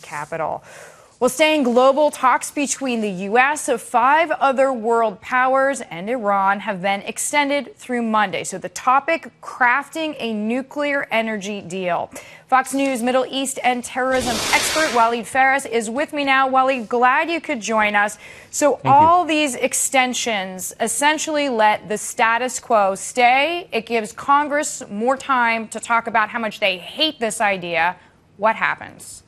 capital. Well, staying global, talks between the U.S., 5 other world powers, and Iran have been extended through Monday. So the topic, crafting a nuclear energy deal. Fox News Middle East and terrorism expert Walid Phares is with me now. Walid, glad you could join us. So all these extensions essentially let the status quo stay. It gives Congress more time to talk about how much they hate this idea. What happens?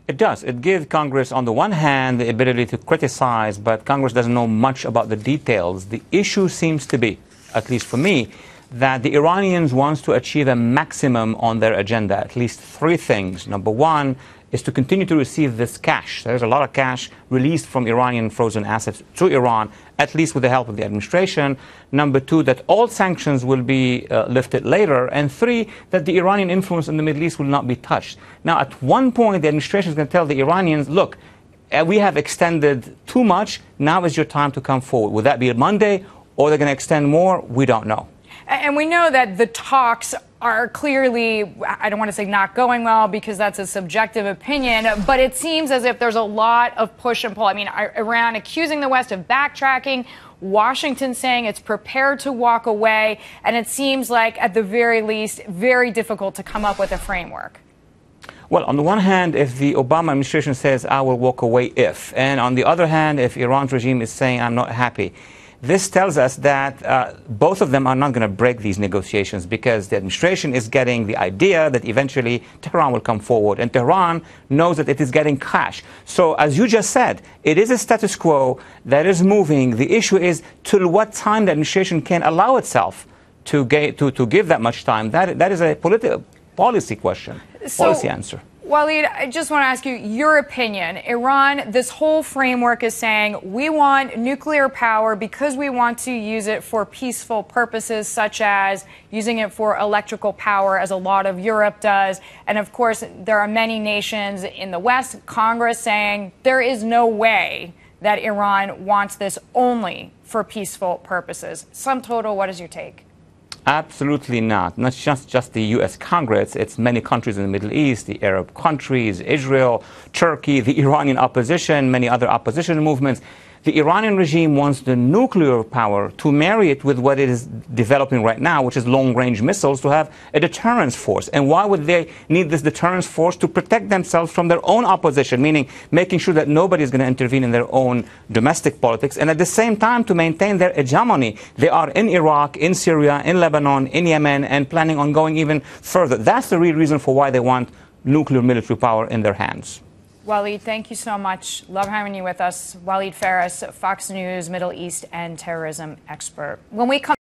It does. It gives Congress, on the one hand, the ability to criticize, but Congress doesn't know much about the details. The issue seems to be, at least for me, that the Iranians want to achieve a maximum on their agenda, at least 3 things. Number one is to continue to receive this cash. There's a lot of cash released from Iranian frozen assets to Iran, at least with the help of the administration. Number 2, that all sanctions will be lifted later. And 3, that the Iranian influence in the Middle East will not be touched. Now, at one point, the administration is going to tell the Iranians, look, we have extended too much. Now is your time to come forward. Will that be Monday, or they're going to extend more? We don't know. And we know that the talks are clearly, I don't want to say not going well because that's a subjective opinion, but it seems as if there's a lot of push and pull. I mean, Iran accusing the West of backtracking, Washington saying it's prepared to walk away, and it seems like, at the very least, very difficult to come up with a framework. Well, on the one hand, if the Obama administration says, I will walk away if, and on the other hand, if Iran's regime is saying, I'm not happy, this tells us that both of them are not going to break these negotiations, because the administration is getting the idea that eventually Tehran will come forward, and Tehran knows that it is getting cash. So, as you just said, it is a status quo that is moving. The issue is till what time the administration can allow itself to give that much time. That is a policy question, policy answer. Walid, I just want to ask you your opinion. Iran, this whole framework is saying we want nuclear power because we want to use it for peaceful purposes, such as using it for electrical power, as a lot of Europe does. And of course, there are many nations in the West, Congress saying there is no way that Iran wants this only for peaceful purposes. Sum total, what is your take? Absolutely not. Not just the U.S. Congress. It's many countries in the Middle East, the Arab countries, Israel, Turkey, the Iranian opposition, many other opposition movements. The Iranian regime wants the nuclear power to marry it with what it is developing right now, which is long-range missiles, to have a deterrence force. And why would they need this deterrence force? To protect themselves from their own opposition, meaning making sure that nobody is going to intervene in their own domestic politics, and at the same time to maintain their hegemony. They are in Iraq, in Syria, in Lebanon, in Yemen, and planning on going even further. That's the real reason for why they want nuclear military power in their hands. Walid, thank you so much. Love having you with us. Walid Phares, Fox News, Middle East and terrorism expert. When we come